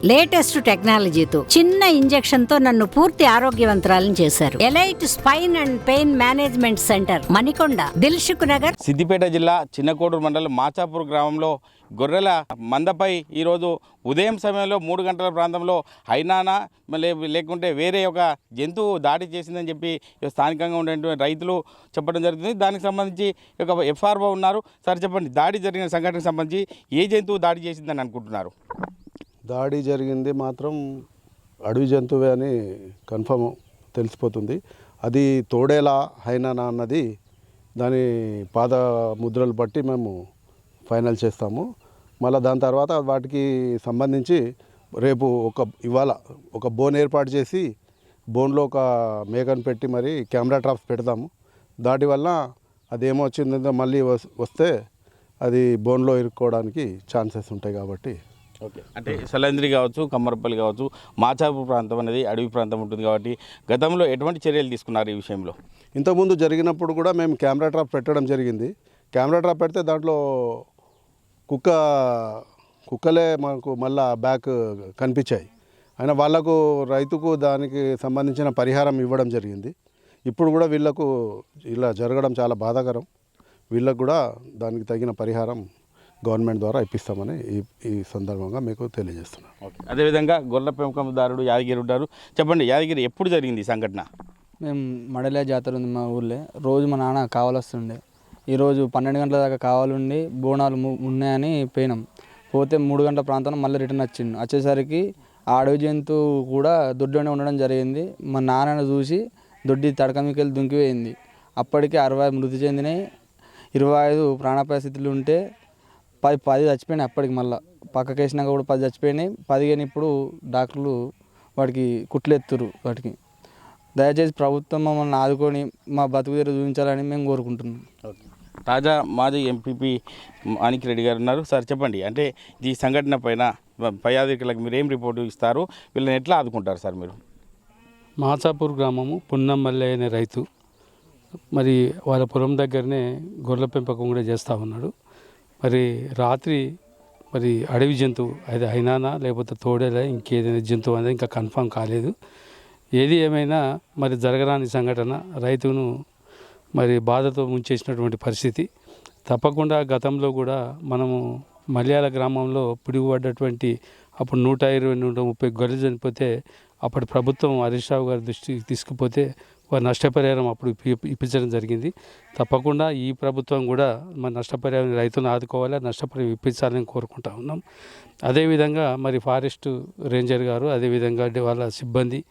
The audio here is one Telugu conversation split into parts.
లేటెస్ట్ టెక్నాలజీతో చిన్న ఇంజెక్షన్ తో నన్ను పూర్తి ఆరోగ్యవంతురాలను చేశారు. Elite spine and pain management centre, Manikonda, Dilsukh Nagar. Siddipet జిల్లా చిన్నకోడూరు మండలం మాచాపూర్ గ్రామంలో గొర్రెల మందపై ఈరోజు ఉదయం సమయంలో 3 గంటల ప్రాంతంలో హైనానా లేకుంటే వేరే ఒక జంతువు దాడి చేసిందని చెప్పి స్థానికంగా ఉండేటువంటి రైతులు చెప్పడం జరుగుతుంది. దానికి సంబంధించి ఒక ఎఫ్ఆర్ఓ ఉన్నారు. సార్ చెప్పండి, దాడి జరిగిన సంఘటనకు సంబంధించి ఏ జంతువు దాడి చేసిందని అనుకుంటున్నారు? దాడి జరిగింది మాత్రం అడవి జంతువే అని కన్ఫర్మ్ తెలిసిపోతుంది. అది తోడేలా హైనానా అన్నది దాని పాద ముద్రలు బట్టి మేము ఫైనల్ చేస్తాము. మళ్ళీ దాని తర్వాత వాటికి సంబంధించి రేపు ఇవాళ ఒక బోన్ ఏర్పాటు చేసి బోన్లో ఒక మేకను పెట్టి మరి కెమెరా ట్రాప్స్ పెడతాము. దాటి వల్ల అది ఏమొచ్చిందో మళ్ళీ వస్తే అది బోన్లో ఇరుక్కోవడానికి ఛాన్సెస్ ఉంటాయి. కాబట్టి ఓకే, అంటే సలంద్రి కావచ్చు, కమ్మరపల్లి కావచ్చు, మాచాపూర్ ప్రాంతం అనేది అడవి ప్రాంతం ఉంటుంది కాబట్టి గతంలో ఎటువంటి చర్యలు తీసుకున్నారు ఈ విషయంలో? ఇంతకుముందు జరిగినప్పుడు కూడా మేము కెమెరా ట్రాప్ పెట్టడం జరిగింది. కెమెరా ట్రాప్ పెడితే దాంట్లో కుక్కలే మనకు మళ్ళా బ్యాక్ కనిపించాయి. అయినా వాళ్లకు రైతుకు దానికి సంబంధించిన పరిహారం ఇవ్వడం జరిగింది. ఇప్పుడు కూడా వీళ్లకు ఇలా జరగడం చాలా బాధాకరం. వీళ్ళకు కూడా దానికి తగిన పరిహారం గవర్నమెంట్ ద్వారా ఇప్పిస్తామని ఈ సందర్భంగా మీకు తెలియజేస్తున్నాను. ఓకే, అదేవిధంగా గొర్రెల పెంపకందారుడు యాదగిరి ఉంటారు. చెప్పండి, యాదగిరి ఎప్పుడు జరిగింది ఈ సంఘటన? మేము మడలే జాతర ఉంది మా ఊళ్ళో. రోజు మా నాన్న కావాలొస్తుండే. ఈరోజు 12 గంటల దాకా కావాలండి, బోనాలు ఉన్నాయని పోయినాం. పోతే 3 గంటల ప్రాంతంలో మళ్ళీ రిటర్న్ వచ్చేసరికి ఆ అడవి జంతువు కూడా దొడ్లోనే ఉండడం జరిగింది. మా నాన్నను చూసి దొడ్డి తడకమికెళ్ళి దుంకిపోయింది. అప్పటికే 60 మృతి చెందినాయి, 25 ప్రాణాపాయ స్థితిలో ఉంటే 10 చచ్చిపోయినాయి. అప్పటికి మళ్ళీ పక్కకి వేసినాక కూడా 10 చచ్చిపోయినాయి. 15 ఇప్పుడు డాక్టర్లు వాటికి కుట్లెత్తురు. వాటికి దయచేసి ప్రభుత్వం మమ్మల్ని ఆదుకొని మా బతుకు తీరు చూపించాలని మేము కోరుకుంటున్నాం. తాజా మాజీ ఎంపీపీ మాణిక్ రెడ్డి గారు ఉన్నారు. సార్ చెప్పండి, అంటే ఈ సంఘటన పైన పై అధికారులకు మీరు ఏం రిపోర్టు ఇస్తారు, వీళ్ళని ఎట్లా ఆదుకుంటారు సార్ మీరు? మాచాపూర్ గ్రామము పున్నమ్మల్లి అనే రైతు మరి వాళ్ళ పొలం దగ్గరనే గొర్రెల పెంపకం కూడా చేస్తూ ఉన్నాడు. మరి రాత్రి మరి అడవి జంతువు, అది హైనానా లేకపోతే తోడేలా ఇంకేదైనా జంతువు అనేది ఇంకా కన్ఫర్మ్ కాలేదు. ఏది ఏమైనా మరి జరగరాని సంఘటన, రైతును మరి బాధతో ముంచేసినటువంటి పరిస్థితి. తప్పకుండా గతంలో కూడా మనము మలయాళ గ్రామంలో పిడుగుపడ్డటువంటి అప్పుడు 120-130 గొర్రెలు చనిపోతే అప్పటి ప్రభుత్వం హరీష్ రావు గారి దృష్టికి తీసుకుపోతే వారు నష్టపరిహారం అప్పుడు ఇప్పించడం జరిగింది. తప్పకుండా ఈ ప్రభుత్వం కూడా మన నష్టపరిహారం రైతులను ఆదుకోవాలి, నష్టపరిహారం ఇప్పించాలని కోరుకుంటా ఉన్నాం. అదేవిధంగా మరి ఫారెస్ట్ రేంజర్ గారు, అదేవిధంగా వాళ్ళ సిబ్బంది,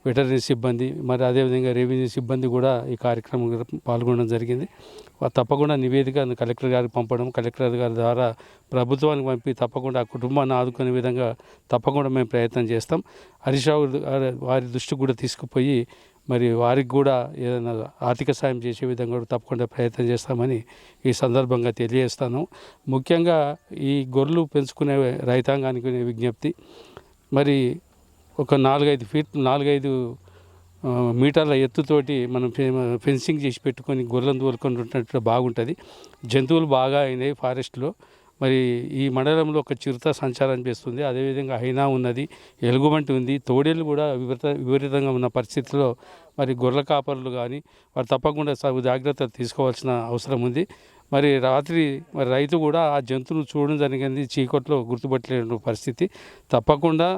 వెటర్నరీ సిబ్బంది, మరి అదేవిధంగా రెవెన్యూ సిబ్బంది కూడా ఈ కార్యక్రమం పాల్గొనడం జరిగింది. తప్పకుండా నివేదిక కలెక్టర్ గారికి పంపడం, కలెక్టర్ గారి ద్వారా ప్రభుత్వానికి పంపి తప్పకుండా ఆ కుటుంబాన్ని ఆదుకునే విధంగా తప్పకుండా మేము ప్రయత్నం చేస్తాం. హరీష్ రావు వారి దృష్టికి కూడా తీసుకుపోయి మరి వారికి కూడా ఏదైనా ఆర్థిక సాయం చేసే విధంగా కూడా తప్పకుండా ప్రయత్నం చేస్తామని ఈ సందర్భంగా తెలియజేస్తాను. ముఖ్యంగా ఈ గొర్రెలు పెంచుకునే రైతాంగానికి విజ్ఞప్తి, మరి ఒక 4-5 మీటర్ల ఎత్తుతోటి మనం ఫెన్సింగ్ చేసి పెట్టుకొని గొర్రెలను తోలుకొని ఉంటున్నట్టు బాగుంటుంది. జంతువులు బాగా అయినాయి ఫారెస్ట్లో. మరి ఈ మండలంలో ఒక చిరుత సంచారం చేస్తుంది. అదేవిధంగా హైనా ఉన్నది, ఎలుగుబంటి ఉంది, తోడేళ్ళు కూడా విపరీతంగా ఉన్న పరిస్థితుల్లో మరి గొర్రెల కాపరులు కానీ వారు తప్పకుండా జాగ్రత్తలు తీసుకోవాల్సిన అవసరం ఉంది. మరి రాత్రి మరి రైతు కూడా ఆ జంతువును చూడడం జరిగింది, చీకట్లో గుర్తుపట్టలేని పరిస్థితి. తప్పకుండా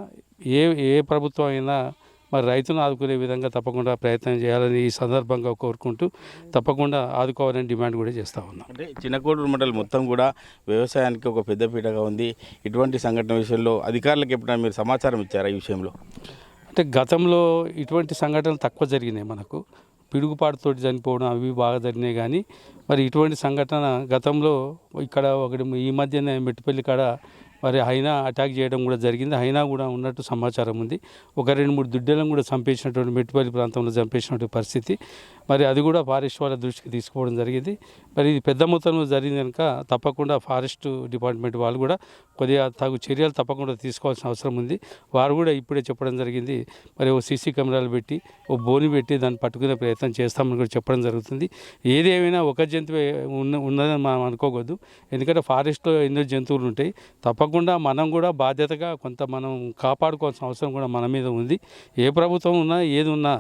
ఏ ప్రభుత్వం అయినా మరి రైతును ఆదుకునే విధంగా తప్పకుండా ప్రయత్నం చేయాలని ఈ సందర్భంగా కోరుకుంటూ తప్పకుండా ఆదుకోవాలని డిమాండ్ కూడా చేస్తూ ఉన్నాం. అంటే చిన్నకోడూరు మండలం మొత్తం కూడా వ్యవసాయానికి ఒక పెద్దపీటగా ఉంది. ఇటువంటి సంఘటన విషయంలో అధికారులకు ఎప్పుడైనా మీరు సమాచారం ఇచ్చారా ఈ విషయంలో? అంటే గతంలో ఇటువంటి సంఘటనలు తక్కువ జరిగినాయి. మనకు పిడుగుపాటుతోటి చనిపోవడం అవి బాగా జరిగినాయి. కానీ మరి ఇటువంటి సంఘటన గతంలో ఇక్కడ ఈ మధ్యనే మెట్టుపల్లి కాడ మరి హైనా అటాక్ చేయడం కూడా జరిగింది. హైనా కూడా ఉన్నట్టు సమాచారం ఉంది. ఒక 2-3 దుడ్డెలను కూడా చంపేసినటువంటి మెట్టుపల్లి ప్రాంతంలో చంపేసినటువంటి పరిస్థితి. మరి అది కూడా ఫారెస్ట్ వాళ్ళ దృష్టికి తీసుకోవడం జరిగింది. మరి ఇది పెద్ద మొత్తంలో జరిగింది కనుక తప్పకుండా ఫారెస్ట్ డిపార్ట్మెంట్ వాళ్ళు కూడా కొద్దిగా తగు చర్యలు తప్పకుండా తీసుకోవాల్సిన అవసరం ఉంది. వారు కూడా ఇప్పుడే చెప్పడం జరిగింది, మరి ఓ సీసీ కెమెరాలు పెట్టి ఓ బోని పెట్టి దాన్ని పట్టుకునే ప్రయత్నం చేస్తామని కూడా చెప్పడం జరుగుతుంది. ఏది ఏమైనా ఒక జంతువు ఉన్నదని మనం అనుకోవద్దు. ఎందుకంటే ఫారెస్ట్లో ఎన్నో జంతువులు ఉంటాయి. తప్పకుండా తప్పకుండా మనం కూడా బాధ్యతగా కొంత మనం కాపాడుకోవాల్సిన అవసరం కూడా మన మీద ఉంది. ఏ ప్రభుత్వం ఉన్నా ఏది ఉన్నా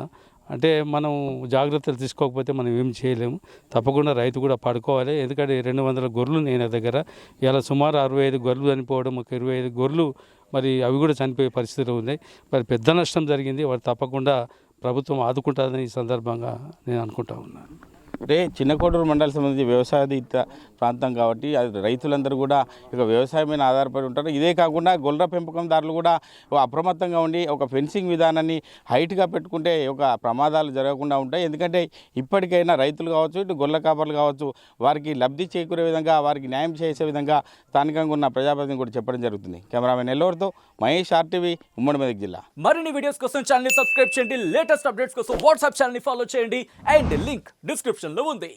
అంటే మనం జాగ్రత్తలు తీసుకోకపోతే మనం ఏం చేయలేము. తప్పకుండా రైతు కూడా పడుకోవాలి. ఎందుకంటే 200 గొర్రెలు నేను దగ్గర ఇలా సుమారు 65 గొర్రెలు చనిపోవడం, ఒక 25 గొర్రెలు మరి అవి కూడా చనిపోయే పరిస్థితులు ఉన్నాయి. మరి పెద్ద నష్టం జరిగింది. వారు తప్పకుండా ప్రభుత్వం ఆదుకుంటుందని ఈ సందర్భంగా నేను అనుకుంటా ఉన్నాను. అంటే చిన్న కోడూరు మండలం సంబంధించి వ్యవసాయరహిత ప్రాంతం కాబట్టి అది రైతులందరూ కూడా ఇక వ్యవసాయం మీద ఆధారపడి ఉంటారు. ఇదే కాకుండా గొర్రెల పెంపకందారులు కూడా అప్రమత్తంగా ఉండి ఒక ఫెన్సింగ్ విధానాన్ని హైట్గా పెట్టుకుంటే ఒక ప్రమాదాలు జరగకుండా ఉంటాయి. ఎందుకంటే ఇప్పటికైనా రైతులు కావచ్చు, ఇటు గొర్రెల కాపర్లు కావచ్చు, వారికి లబ్ధి చేకూరే విధంగా, వారికి న్యాయం చేసే విధంగా స్థానికంగా ఉన్న ప్రజాప్రతినిధులు కూడా చెప్పడం జరుగుతుంది. కెమెరామెన్ ఎల్లవరితో మహేష్, RTV, ఉమ్మడి మెదక్ జిల్లా. మరిన్ని వీడియోస్ కోసం ఛానల్ ని సబ్స్క్రైబ్ చేయండి. లేటెస్ట్ అప్డేట్స్ కోసం వాట్సాప్ ఛానల్ ని ఫాలో చేయండి. అండ్ లింక్ డిస్క్రిప్షన్ లో ఉంది.